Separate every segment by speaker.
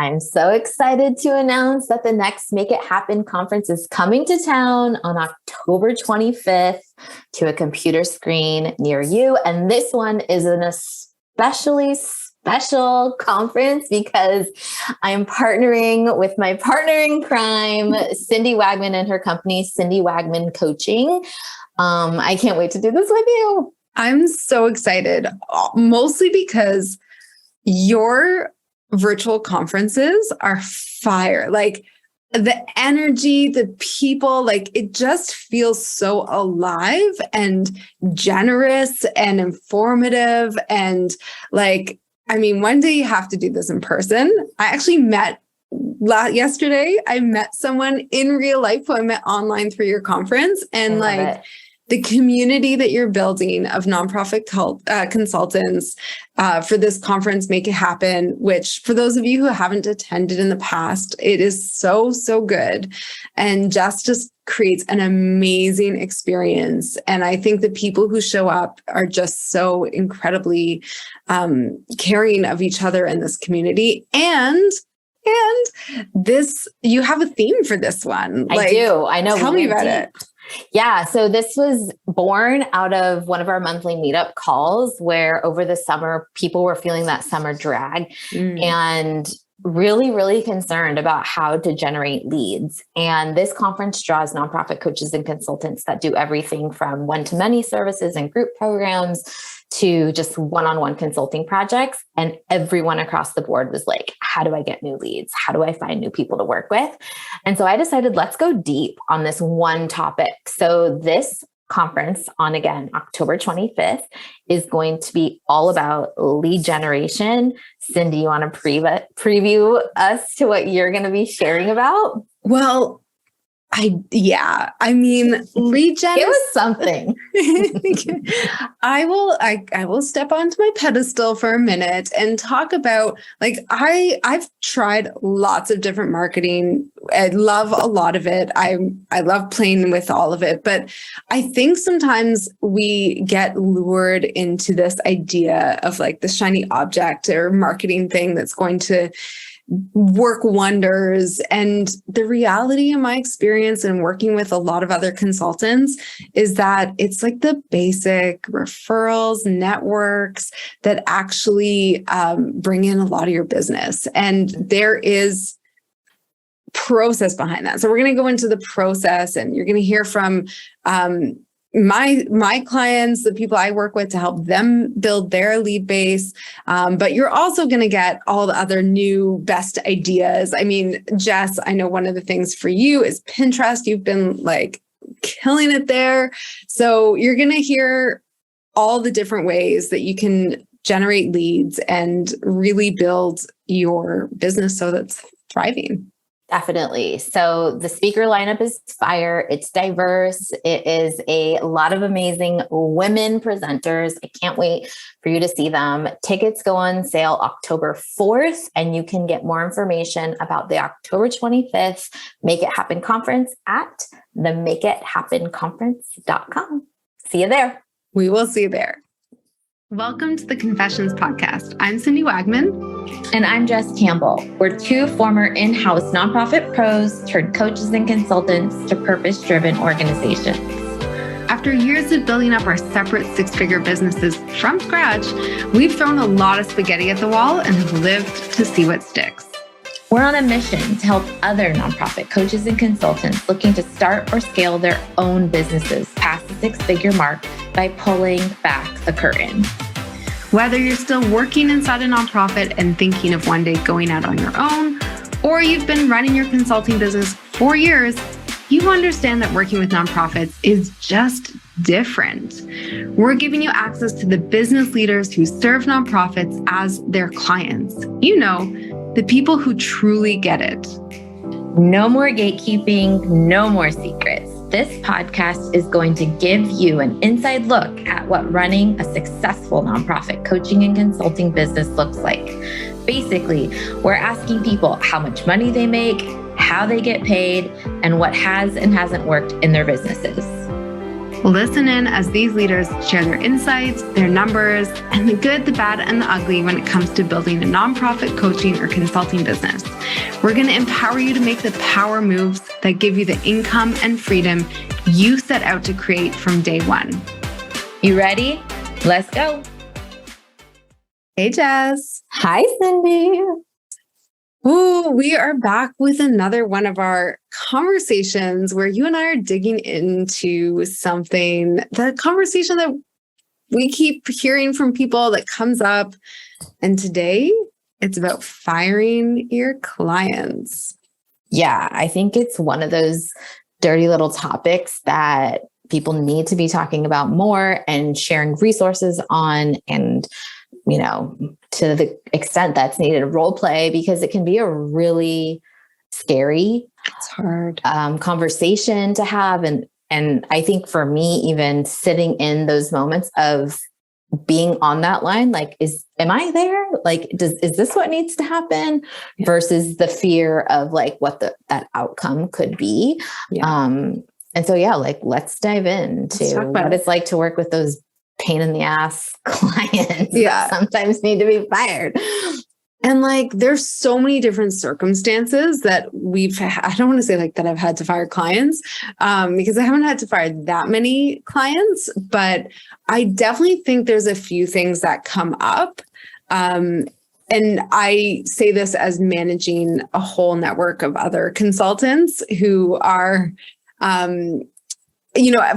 Speaker 1: I'm so excited to announce that the next Make It Happen conference is coming to town on October 25th to a computer screen near you. And this one is an especially special conference because I'm partnering with my partner in crime, Cindy Wagman, and her company, Cindy Wagman Coaching. I can't wait to do this with you.
Speaker 2: I'm so excited, mostly because your virtual conferences are fire. Like the energy, the people, like it just feels so alive and generous and informative. And like, I mean, one day you have to do this in person. I actually yesterday, I met someone in real life who I met online through your conference, and like the community that you're building of nonprofit consultants for this conference, Make It Happen, which for those of you who haven't attended in the past, it is so, so good. And Jess just creates an amazing experience. And I think the people who show up are just so incredibly caring of each other in this community. And this, you have a theme for this one.
Speaker 1: I do. I know.
Speaker 2: Tell me about it.
Speaker 1: Yeah. So this was born out of one of our monthly meetup calls where over the summer, people were feeling that summer drag and really, really concerned about how to generate leads. And this conference draws nonprofit coaches and consultants that do everything from one-to-many services and group programs to just one-on-one consulting projects. And everyone across the board was like, how do I get new leads? How do I find new people to work with? And so I decided, let's go deep on this one topic. So this conference on, again, October 25th is going to be all about lead generation. Cindy, you want to preview us to what you're going to be sharing about?
Speaker 2: Well, I mean, lead gen.
Speaker 1: It was something.
Speaker 2: I will step onto my pedestal for a minute and talk about, like, I've tried lots of different marketing. I love a lot of it. I love playing with all of it, but I think sometimes we get lured into this idea of like the shiny object or marketing thing that's going to work wonders. And the reality in my experience and working with a lot of other consultants is that it's like the basic referrals, networks that actually bring in a lot of your business. And there is process behind that. So we're going to go into the process, and you're going to hear from my clients, the people I work with, to help them build their lead base. But you're also going to get all the other new best ideas. I mean, Jess, I know one of the things for you is Pinterest. You've been like killing it there. So you're going to hear all the different ways that you can generate leads and really build your business so that's thriving.
Speaker 1: Definitely. So the speaker lineup is fire. It's diverse. It is a lot of amazing women presenters. I can't wait for you to see them. Tickets go on sale October 4th, and you can get more information about the October 25th Make It Happen conference at themakeithappenconference.com. See you there.
Speaker 2: We will see you there. Welcome to the Confessions Podcast. I'm Cindy Wagman.
Speaker 1: And I'm Jess Campbell. We're two former in-house nonprofit pros turned coaches and consultants to purpose-driven organizations.
Speaker 2: After years of building up our separate six-figure businesses from scratch, we've thrown a lot of spaghetti at the wall and have lived to see what sticks.
Speaker 1: We're on a mission to help other nonprofit coaches and consultants looking to start or scale their own businesses past the six-figure mark by pulling back the curtain.
Speaker 2: Whether you're still working inside a nonprofit and thinking of one day going out on your own, or you've been running your consulting business for years, you understand that working with nonprofits is just different. We're giving you access to the business leaders who serve nonprofits as their clients. You know, the people who truly get it.
Speaker 1: No more gatekeeping, no more secrets. This podcast is going to give you an inside look at what running a successful nonprofit coaching and consulting business looks like. Basically, we're asking people how much money they make, how they get paid, and what has and hasn't worked in their businesses.
Speaker 2: Listen in as these leaders share their insights, their numbers, and the good, the bad, and the ugly when it comes to building a nonprofit coaching or consulting business. We're going to empower you to make the power moves that give you the income and freedom you set out to create from day one.
Speaker 1: You ready? Let's go.
Speaker 2: Hey, Jess.
Speaker 1: Hi, Cindy.
Speaker 2: Ooh, we are back with another one of our conversations where you and I are digging into something, the conversation that we keep hearing from people that comes up. And today it's about firing your clients.
Speaker 1: Yeah, I think it's one of those dirty little topics that people need to be talking about more and sharing resources on, and to the extent that's needed, role play, because it can be a really scary,
Speaker 2: it's hard
Speaker 1: conversation to have. And I think for me, even sitting in those moments of being on that line, like, am I there? Like, is this what needs to happen?
Speaker 2: Yeah.
Speaker 1: Versus the fear of like what that outcome could be.
Speaker 2: Yeah.
Speaker 1: And so, let's dive into what it's like to work with those pain in the ass clients that sometimes need to be fired.
Speaker 2: And like, there's so many different circumstances that I don't want to say like that I've had to fire clients, because I haven't had to fire that many clients, but I definitely think there's a few things that come up. And I say this as managing a whole network of other consultants who are,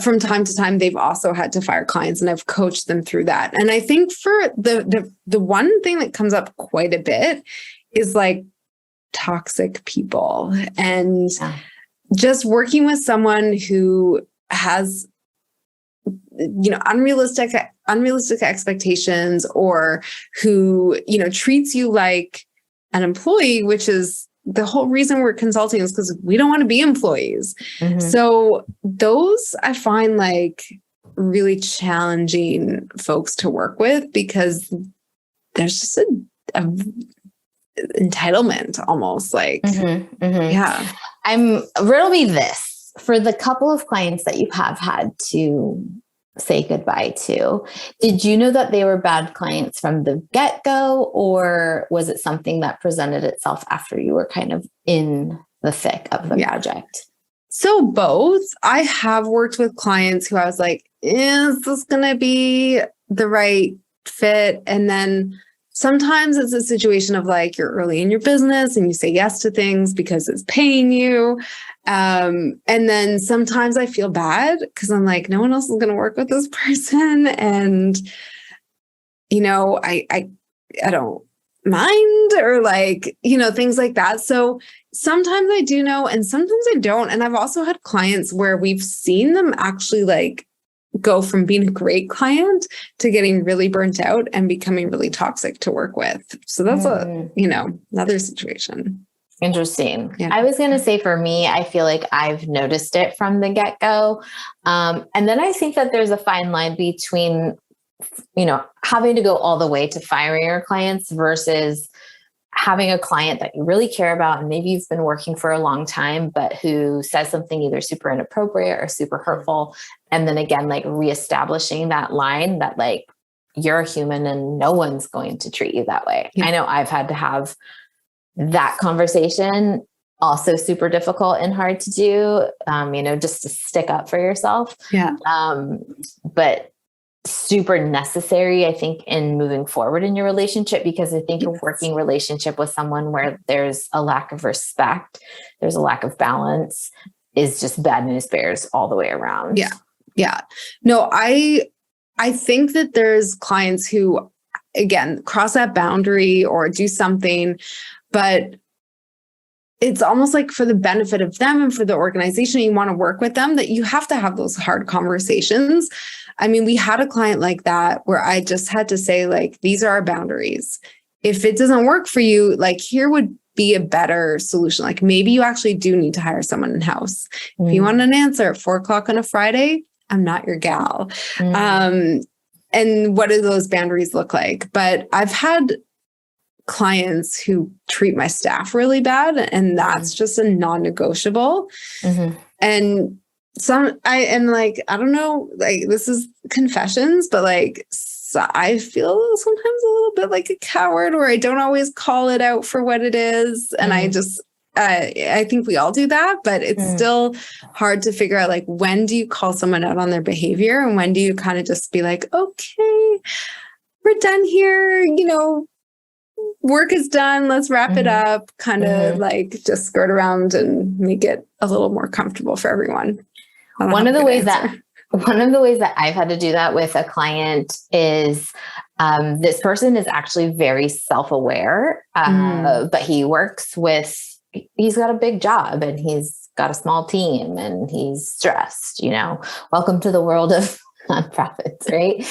Speaker 2: from time to time, they've also had to fire clients, and I've coached them through that. And I think for the one thing that comes up quite a bit is like toxic people, and just working with someone who has, unrealistic expectations, or who, treats you like an employee, which is the whole reason we're consulting, is because we don't want to be employees. Mm-hmm. So those I find like really challenging folks to work with, because there's just a entitlement almost like, yeah.
Speaker 1: Riddle me this, for the couple of clients that you have had to say goodbye to, did you know that they were bad clients from the get-go, or was it something that presented itself after you were kind of in the thick of the project?
Speaker 2: So both. I have worked with clients who I was like, is this going to be the right fit? And then sometimes it's a situation of like, you're early in your business and you say yes to things because it's paying you. And then sometimes I feel bad because I'm like, no one else is going to work with this person. And, I don't mind, or like, things like that. So sometimes I do know, and sometimes I don't. And I've also had clients where we've seen them actually like go from being a great client to getting really burnt out and becoming really toxic to work with. So that's another situation.
Speaker 1: Interesting. Yeah. I was going to say, for me, I feel like I've noticed it from the get-go. And then I think that there's a fine line between, having to go all the way to firing your clients versus having a client that you really care about, and maybe you've been working for a long time, but who says something either super inappropriate or super hurtful. And then again, like reestablishing that line that like, you're a human and no one's going to treat you that way. Yeah. I know I've had to have that conversation, also super difficult and hard to do, just to stick up for yourself.
Speaker 2: Yeah.
Speaker 1: But super necessary, I think, in moving forward in your relationship, because I think a working relationship with someone where there's a lack of respect, there's a lack of balance, is just bad news bears all the way around.
Speaker 2: Yeah. Yeah. No, I think that there's clients who, again, cross that boundary or do something, but it's almost like for the benefit of them and for the organization, you want to work with them, that you have to have those hard conversations. I mean, we had a client like that where I just had to say, like, these are our boundaries. If it doesn't work for you, like, here would be a better solution. Like, maybe you actually do need to hire someone in-house. If you want an answer at 4:00 on a Friday, I'm not your gal. And what do those boundaries look like? But I've had clients who treat my staff really bad, and that's just a non-negotiable. And I don't know, like this is confessions, but like I feel sometimes a little bit like a coward, or I don't always call it out for what it is. And I think we all do that, but it's still hard to figure out, like, when do you call someone out on their behavior and when do you kind of just be like, okay, we're done here, work is done, let's wrap it up, kind of like just skirt around and make it a little more comfortable for everyone.
Speaker 1: One of the ways that I've had to do that with a client is this person is actually very self-aware, but he's got a big job and he's got a small team and he's stressed, welcome to the world of nonprofits, right?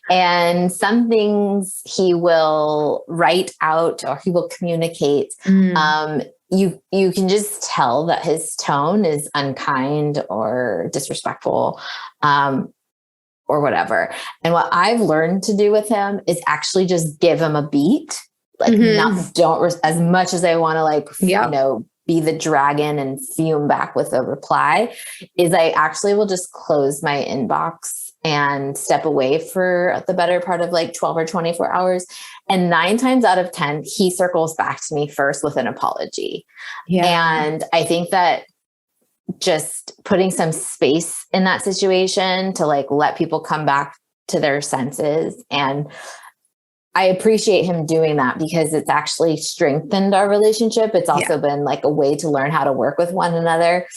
Speaker 1: And some things he will write out or he will communicate. You can just tell that his tone is unkind or disrespectful, or whatever. And what I've learned to do with him is actually just give him a beat, like as much as I want to be the dragon and fume back with a reply, is I actually will just close my inbox and step away for the better part of like 12 or 24 hours. And 9 times out of 10, he circles back to me first with an apology. Yeah. And I think that just putting some space in that situation to like let people come back to their senses. And I appreciate him doing that because it's actually strengthened our relationship. It's also been like a way to learn how to work with one another.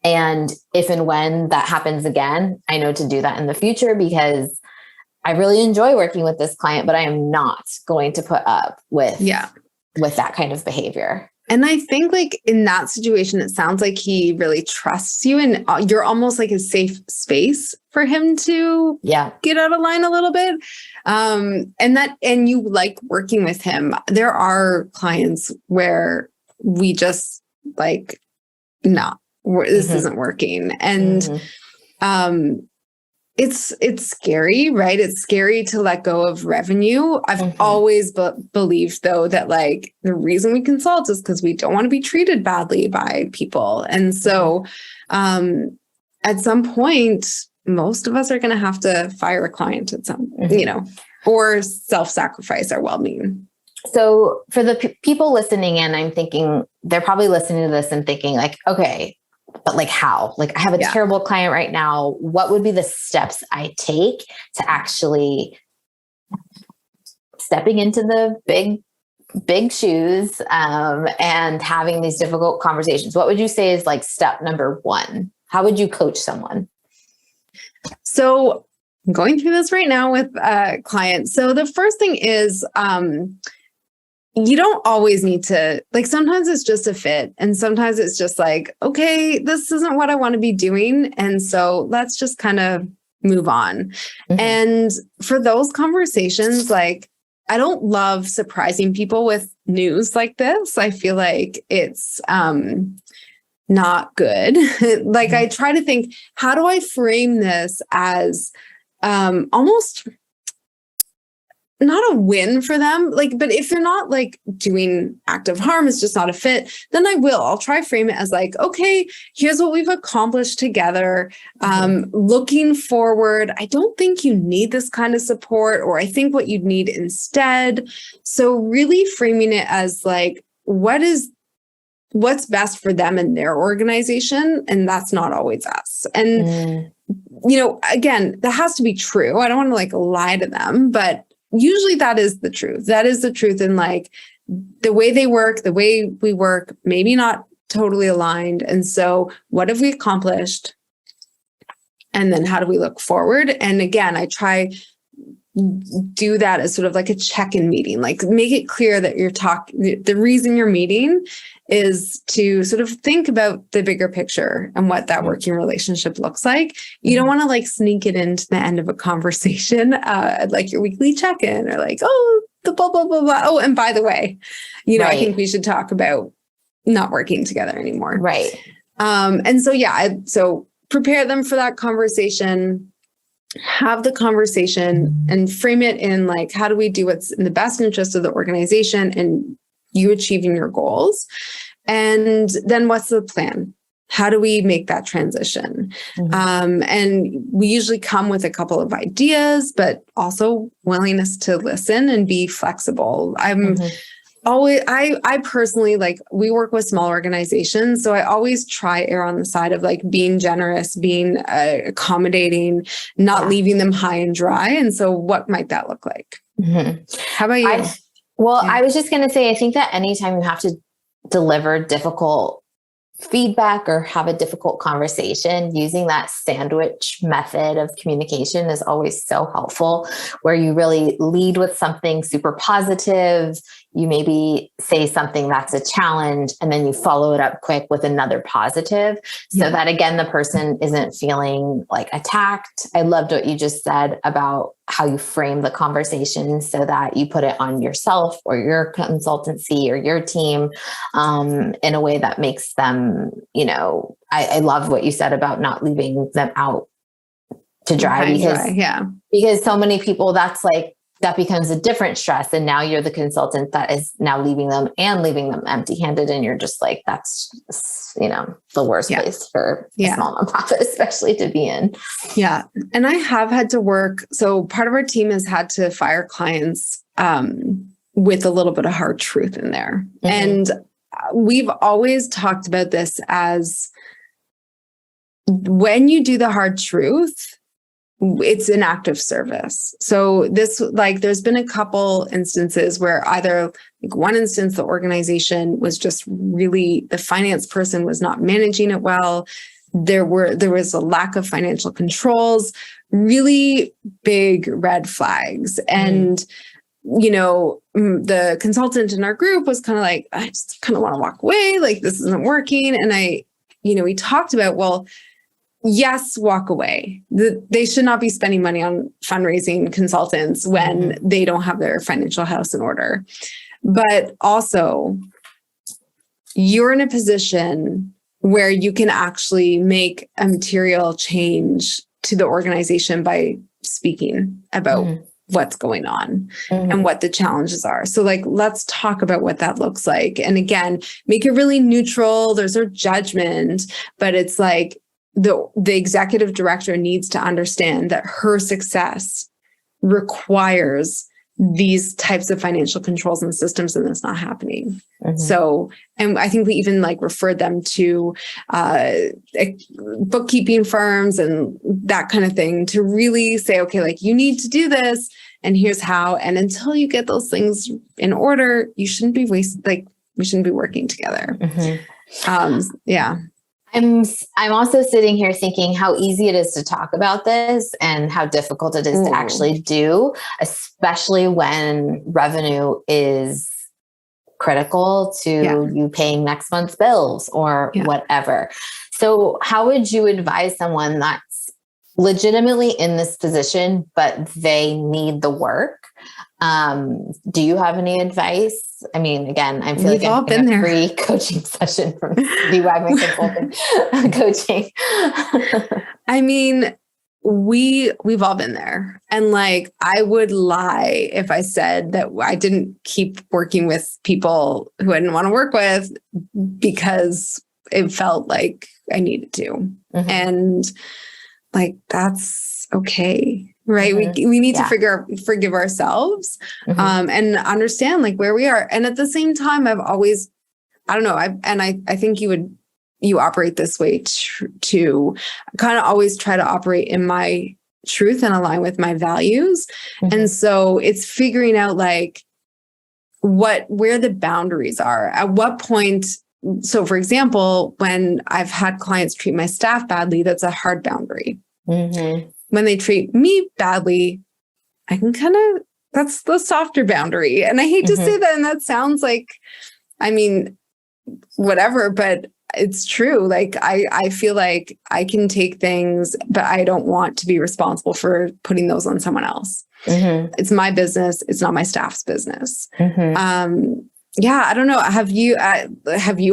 Speaker 1: And if and when that happens again, I know to do that in the future because I really enjoy working with this client, but I am not going to put up with that kind of behavior.
Speaker 2: And I think like in that situation, it sounds like he really trusts you and you're almost like a safe space for him to get out of line a little bit. And you like working with him. There are clients where we just like, no, this isn't working. And it's scary, right? It's scary to let go of revenue. I've always believed though, that like the reason we consult is because we don't want to be treated badly by people. And so, at some point, most of us are going to have to fire a client at some, or self-sacrifice our well-being.
Speaker 1: So for the people listening in, I'm thinking they're probably listening to this and thinking like, okay, but like how? Like I have a terrible client right now. What would be the steps I take to actually stepping into the big shoes and having these difficult conversations? What would you say is like step number 1? How would you coach someone?
Speaker 2: So I'm going through this right now with clients. So the first thing is, you don't always need to, like, sometimes it's just a fit. And sometimes it's just like, okay, this isn't what I want to be doing. And so let's just kind of move on. And for those conversations, like, I don't love surprising people with news like this. I feel like it's not good. Like I try to think, how do I frame this as almost not a win for them, like, but if they're not like doing active harm, it's just not a fit, then I'll try frame it as like, okay, here's what we've accomplished together. Looking forward, I don't think you need this kind of support, or I think what you'd need instead. So really framing it as like, what's best for them and their organization. And that's not always us. And, again, that has to be true. I don't want to like lie to them, but usually that is the truth. That is the truth. And like the way they work, the way we work, maybe not totally aligned. And so what have we accomplished? And then how do we look forward? And again, I try do that as sort of like a check-in meeting, like make it clear that the reason you're meeting is to sort of think about the bigger picture and what that working relationship looks like. You don't want to like sneak it into the end of a conversation, like your weekly check-in or like, oh, the blah, blah, blah, blah. Oh, and by the way, I think we should talk about not working together anymore.
Speaker 1: Right.
Speaker 2: And so, so prepare them for that conversation. Have the conversation and frame it in like, how do we do what's in the best interest of the organization and you achieving your goals? And then what's the plan? How do we make that transition? And we usually come with a couple of ideas, but also willingness to listen and be flexible. I personally, like, we work with small organizations, so I always try err on the side of like being generous, being accommodating, not leaving them high and dry. And so what might that look like? How about you?
Speaker 1: I was just going to say, I think that anytime you have to deliver difficult feedback or have a difficult conversation, using that sandwich method of communication is always so helpful, where you really lead with something super positive. You maybe say something that's a challenge, and then you follow it up quick with another positive, so that again, the person isn't feeling like attacked. I loved what you just said about how you frame the conversation so that you put it on yourself or your consultancy or your team in a way that makes them, I love what you said about not leaving them out to dry, because so many people, that becomes a different stress. And now you're the consultant that is now leaving them empty handed. And you're just like, that's, the worst place for a small nonprofit, especially to be in.
Speaker 2: Yeah. And I have had to work. So part of our team has had to fire clients with a little bit of hard truth in there. And we've always talked about this as, when you do the hard truth, it's an act of service. So there's been a couple instances where either, like, one instance, the organization was just really, the finance person was not managing it well. There was a lack of financial controls, really big red flags. And, the consultant in our group was kind of like, I just kind of want to walk away. Like, this isn't working. And we talked about, well, yes, walk away. They should not be spending money on fundraising consultants when they don't have their financial house in order. But also, you're in a position where you can actually make a material change to the organization by speaking about what's going on and what the challenges are. So, like, let's talk about what that looks like. And again, make it really neutral. There's no judgment, but it's like, the executive director needs to understand that her success requires these types of financial controls and systems, and that's not happening. So, and I think we even referred them to bookkeeping firms and that kind of thing to really say, okay, you need to do this, and here's how. And until you get those things in order, you shouldn't be we shouldn't be working together.
Speaker 1: I'm also sitting here thinking how easy it is to talk about this and how difficult it is to actually do, especially when revenue is critical to you paying next month's bills or whatever. So how would you advise someone that's legitimately in this position, but they need the work? Do you have any advice? I mean, again, I feel like I'm in a free coaching session from buh-bye consulting coaching.
Speaker 2: I mean, we've all been there. And I would lie if I said that I didn't keep working with people who I didn't want to work with because it felt like I needed to. And that's okay. Right. We need to forgive ourselves and understand where we are. And at the same time, I've always, I don't know. I think you operate this way too. I kind of always try to operate in my truth and align with my values. And so it's figuring out where the boundaries are, at what point. So for example, when I've had clients treat my staff badly, that's a hard boundary. When they treat me badly, I can that's the softer boundary. And I hate to say that. And that sounds whatever, but it's true. I feel like I can take things, but I don't want to be responsible for putting those on someone else. It's my business. It's not my staff's business. I don't know. Have you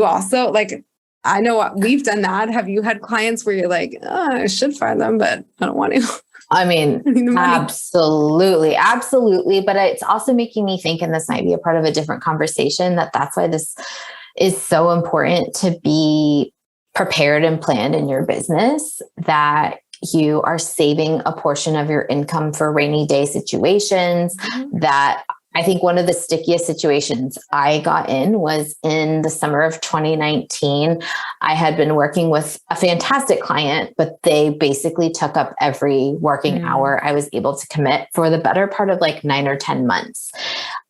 Speaker 2: also I know we've done that. Have you had clients where you're I should fire them, but I don't want to?
Speaker 1: I mean, absolutely. But it's also making me think, and this might be a part of a different conversation, that's why this is so important to be prepared and planned in your business, that you are saving a portion of your income for rainy day situations. That I think one of the stickiest situations I got in was in the summer of 2019. I had been working with a fantastic client, but they basically took up every working hour I was able to commit for the better part of like 9 or 10 months.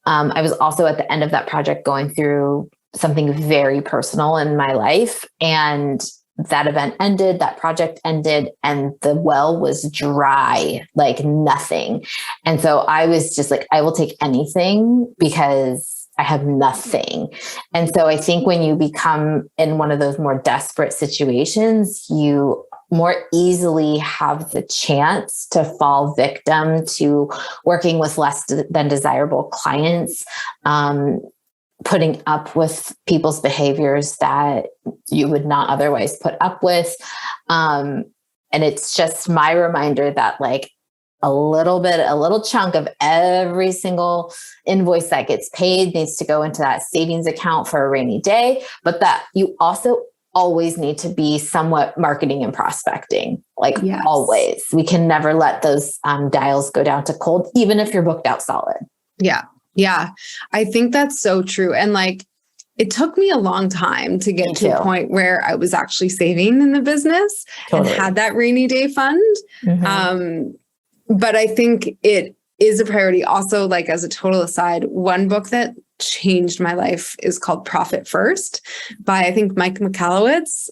Speaker 1: I was also at the end of that project going through something very personal in my life, and that event ended, that project ended, and the well was dry, like nothing. And so I was just like, I will take anything because I have nothing. And so I think when you become in one of those more desperate situations, you more easily have the chance to fall victim to working with less than desirable clients, putting up with people's behaviors that you would not otherwise put up with. And it's just my reminder that like a little chunk of every single invoice that gets paid needs to go into that savings account for a rainy day, but that you also always need to be somewhat marketing and prospecting, like always. We can never let those dials go down to cold, even if you're booked out solid.
Speaker 2: Yeah. Yeah, I think that's so true. And like, it took me a long time to get to a point where I was actually saving in the business and had that rainy day fund. But I think it is a priority. Also, like as a total aside, one book that changed my life is called Profit First by, I think, Mike Michalowicz,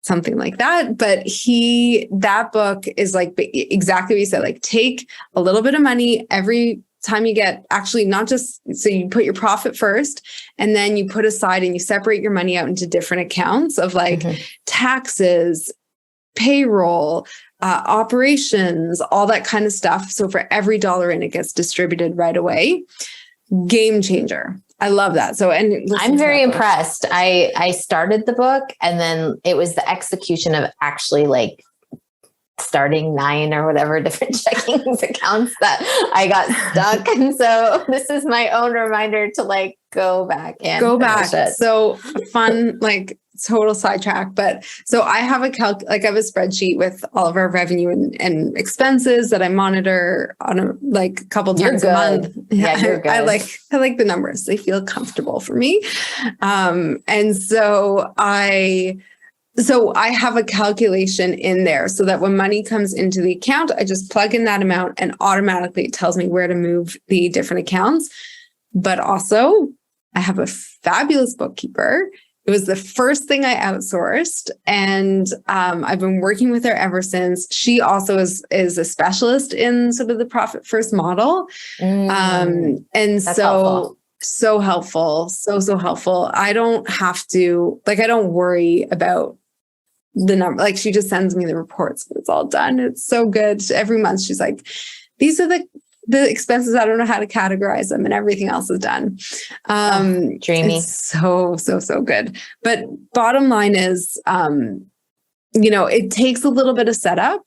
Speaker 2: something like that. But that book is like exactly what you said, like take a little bit of money every time you get, actually not just, so you put your profit first and then you put aside and you separate your money out into different accounts of like taxes, payroll, operations, all that kind of stuff. So for every dollar in, it gets distributed right away. Game changer. I love that. So, and
Speaker 1: I'm very impressed. I started the book and then it was the execution of actually like starting 9 or whatever different checking accounts that I got stuck. And so this is my own reminder to like go back and
Speaker 2: go back. So fun, like total sidetrack. But so I have I have a spreadsheet with all of our revenue and expenses that I monitor on a couple times a month.
Speaker 1: Yeah, you're good.
Speaker 2: I like the numbers. They feel comfortable for me. And so I have a calculation in there so that when money comes into the account, I just plug in that amount and automatically it tells me where to move the different accounts. But also I have a fabulous bookkeeper. It was the first thing I outsourced, and I've been working with her ever since. She also is a specialist in sort of the Profit First model. And that's helpful. So helpful. So helpful. I don't have to, I don't worry about the number. Like she just sends me the reports. It's all done. It's so good. Every month she's like, these are the expenses. I don't know how to categorize them, and everything else is done.
Speaker 1: Dreamy.
Speaker 2: It's so good. But bottom line is, it takes a little bit of setup,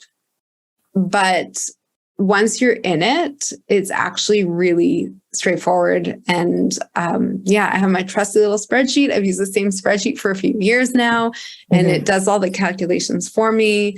Speaker 2: but once you're in it, it's actually really straightforward. And I have my trusty little spreadsheet. I've used the same spreadsheet for a few years now, and it does all the calculations for me.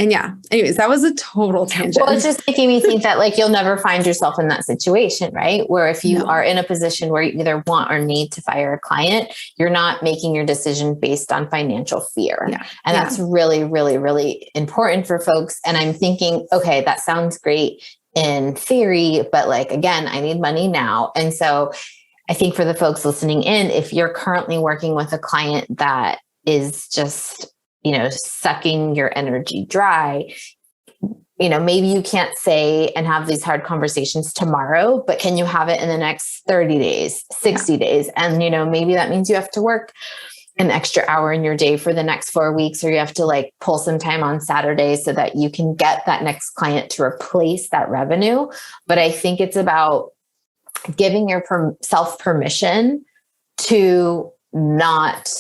Speaker 2: Anyways, that was a total tangent.
Speaker 1: Well, it's just making me think that you'll never find yourself in that situation, right? Where if you are in a position where you either want or need to fire a client, you're not making your decision based on financial fear. Yeah. And that's really, really, really important for folks. And I'm thinking, okay, that sounds great in theory, but again, I need money now. And so I think for the folks listening in, if you're currently working with a client that is just sucking your energy dry, maybe you can't say and have these hard conversations tomorrow, but can you have it in the next 30 days, 60 days? And, maybe that means you have to work an extra hour in your day for the next 4 weeks, or you have to pull some time on Saturdays so that you can get that next client to replace that revenue. But I think it's about giving yourself permission to not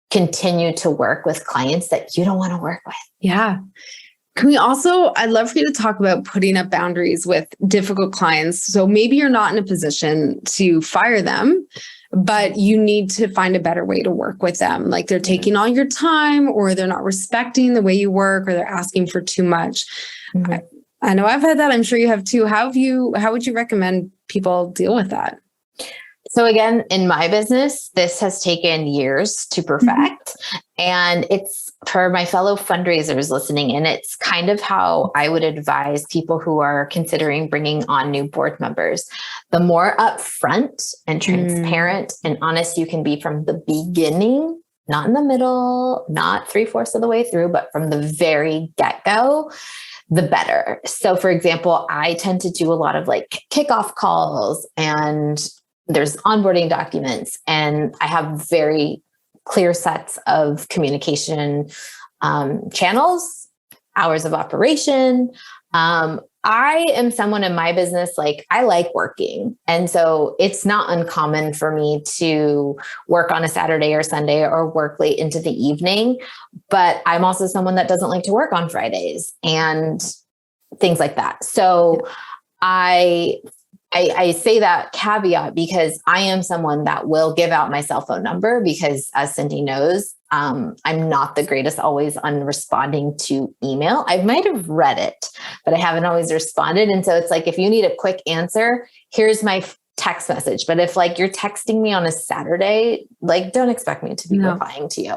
Speaker 1: continue to work with clients that you don't want to work with.
Speaker 2: Yeah. I'd love for you to talk about putting up boundaries with difficult clients. So maybe you're not in a position to fire them, but you need to find a better way to work with them. Like they're taking all your time, or they're not respecting the way you work, or they're asking for too much.
Speaker 1: Mm-hmm.
Speaker 2: I know I've had that. I'm sure you have too. How would you recommend people deal with that?
Speaker 1: So again, in my business, this has taken years to perfect. And it's for my fellow fundraisers listening in, it's kind of how I would advise people who are considering bringing on new board members. The more upfront and transparent and honest you can be from the beginning, not in the middle, not 3/4 of the way through, but from the very get-go, the better. So for example, I tend to do a lot of like kickoff calls, and there's onboarding documents, and I have very clear sets of communication channels, hours of operation. I am someone in my business, like I like working. And so it's not uncommon for me to work on a Saturday or Sunday or work late into the evening. But I'm also someone that doesn't like to work on Fridays and things like that. So I say that caveat because I am someone that will give out my cell phone number because, as Cindy knows, I'm not the greatest always on responding to email. I might have read it, but I haven't always responded. And so it's like, if you need a quick answer, here's my text message. But if like you're texting me on a Saturday, like don't expect me to be replying to you.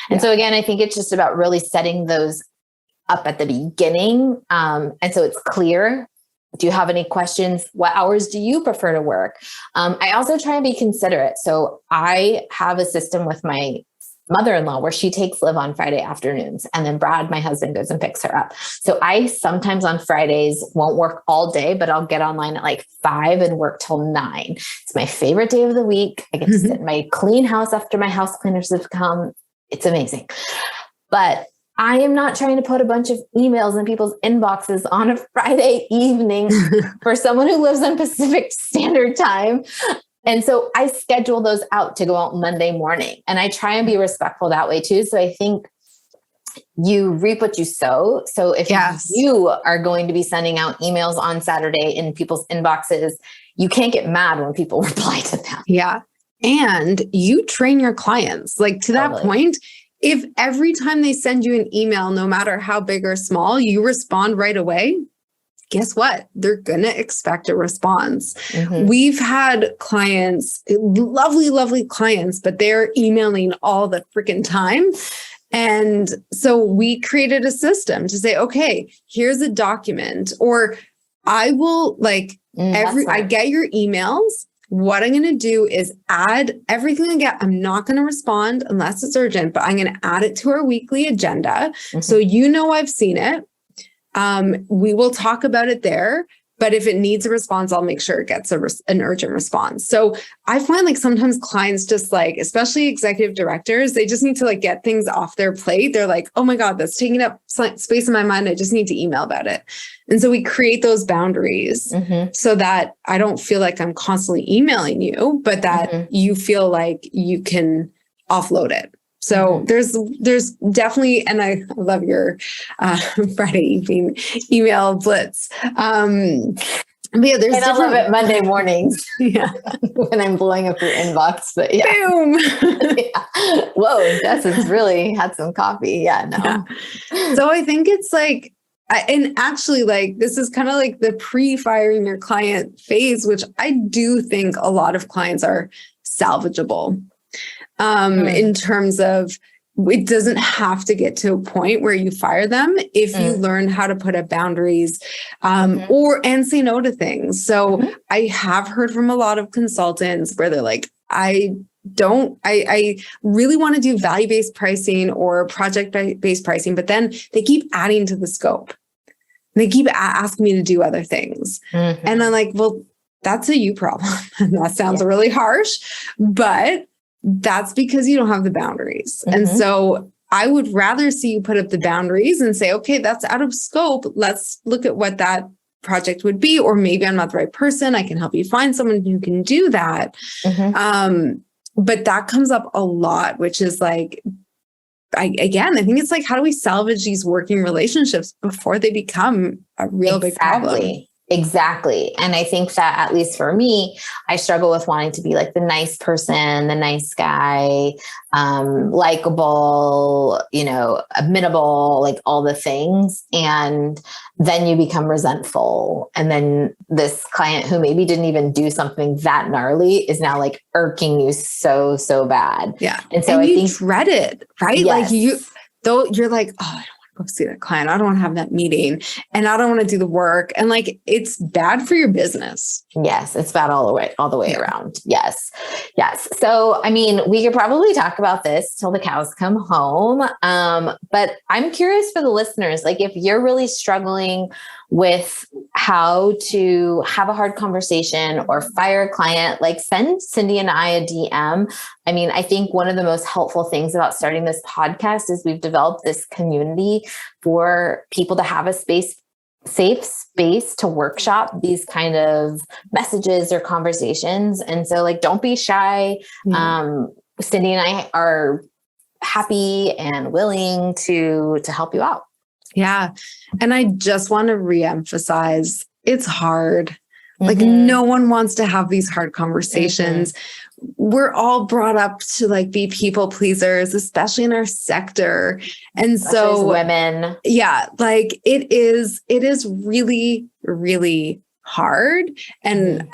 Speaker 1: And so again, I think it's just about really setting those up at the beginning. And so it's clear. Do you have any questions? What hours do you prefer to work? I also try and be considerate. So I have a system with my mother-in-law where she takes Liv on Friday afternoons, and then Brad, my husband, goes and picks her up. So I sometimes on Fridays won't work all day, but I'll get online at like 5 and work till 9. It's my favorite day of the week. I get to sit in my clean house after my house cleaners have come. It's amazing. But I am not trying to put a bunch of emails in people's inboxes on a Friday evening for someone who lives in Pacific Standard Time. And so I schedule those out to go out Monday morning, and I try and be respectful that way too. So I think you reap what you sow. So if you are going to be sending out emails on Saturday in people's inboxes, you can't get mad when people reply to them.
Speaker 2: Yeah. And you train your clients. Like to that point, if every time they send you an email, no matter how big or small, you respond right away, guess what? They're going to expect a response. We've had clients, lovely, lovely clients, but they're emailing all the freaking time. And so we created a system to say, okay, here's a document, or I will like I get your emails. What I'm going to do is add everything I get. I'm not going to respond unless it's urgent, but I'm going to add it to our weekly agenda. So you know I've seen it. We will talk about it there. But if it needs a response, I'll make sure it gets an urgent response. So I find like sometimes clients just like, especially executive directors, they just need to like get things off their plate. They're like, oh my God, that's taking up space in my mind. I just need to email about it. And so we create those boundaries so that I don't feel like I'm constantly emailing you, but that you feel like you can offload it. So there's definitely, and I love your Friday evening email blitz. But yeah, there's
Speaker 1: I love it Monday mornings. When I'm blowing up your inbox. But
Speaker 2: boom.
Speaker 1: Whoa, Jess has really had some coffee.
Speaker 2: So I think it's like, and actually like, this is kind of like the pre-firing your client phase, which I do think a lot of clients are salvageable. In terms of it doesn't have to get to a point where you fire them if you learn how to put up boundaries and say no to things. So I have heard from a lot of consultants where they're like, I really want to do value-based pricing or project-based pricing, but then they keep adding to the scope. They keep asking me to do other things. And I'm like, well, that's a you problem. And that sounds really harsh, but that's because you don't have the boundaries. And so I would rather see you put up the boundaries and say, okay, that's out of scope. Let's look at what that project would be. Or maybe I'm not the right person. I can help you find someone who can do that. But that comes up a lot, which is like, I think it's like, how do we salvage these working relationships before they become a real big problem?
Speaker 1: Exactly. And I think that at least for me, I struggle with wanting to be like the nice person, the nice guy, likable, amenable, like all the things. And then you become resentful. And then this client who maybe didn't even do something that gnarly is now like irking you so, so bad.
Speaker 2: Yeah.
Speaker 1: And so
Speaker 2: I
Speaker 1: you
Speaker 2: think dread it, right?
Speaker 1: Yes.
Speaker 2: Like you're like, oh, I don't want to go see that client. I don't want to have that meeting and I don't want to do the work. And like, it's bad for your business.
Speaker 1: Yes, it's bad all the way around. Yes. Yes. So, I mean, we could probably talk about this till the cows come home. But I'm curious for the listeners, like if you're really struggling with how to have a hard conversation or fire a client, like send Cindy and I a DM. I mean, I think one of the most helpful things about starting this podcast is we've developed this community for people to have a safe space to workshop these kind of messages or conversations. And so like, don't be shy. Cindy and I are happy and willing to help you out.
Speaker 2: Yeah. And I just want to reemphasize, it's hard. Like no one wants to have these hard conversations. We're all brought up to like be people pleasers, especially in our sector. And so
Speaker 1: women,
Speaker 2: yeah, like it is really, really hard. And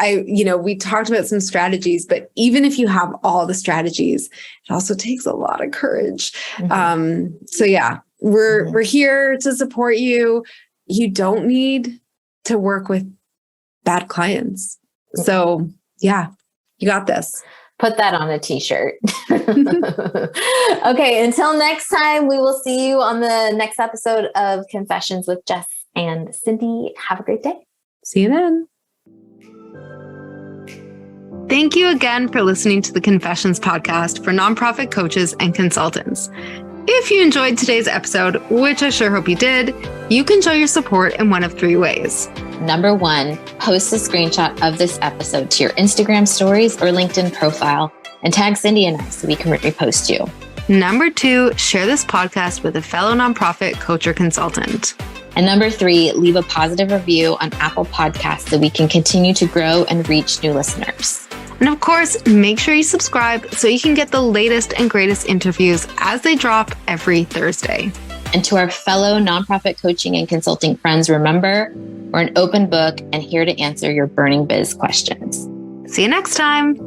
Speaker 2: we talked about some strategies, but even if you have all the strategies, it also takes a lot of courage. So yeah, we're here to support you. You don't need to work with bad clients. So yeah, you got this.
Speaker 1: Put that on a t-shirt. Okay. Until next time, we will see you on the next episode of Confessions with Jess and Cindy. Have a great day.
Speaker 2: See you then. Thank you again for listening to the Confessions podcast for nonprofit coaches and consultants. If you enjoyed today's episode, which I sure hope you did, you can show your support in one of 3 ways.
Speaker 1: Number 1, post a screenshot of this episode to your Instagram stories or LinkedIn profile and tag Cindy and I so we can repost you.
Speaker 2: Number 2, share this podcast with a fellow nonprofit coach or consultant.
Speaker 1: And number 3, leave a positive review on Apple Podcasts so we can continue to grow and reach new listeners.
Speaker 2: And of course, make sure you subscribe so you can get the latest and greatest interviews as they drop every Thursday.
Speaker 1: And to our fellow nonprofit coaching and consulting friends, remember, we're an open book and here to answer your burning biz questions.
Speaker 2: See you next time.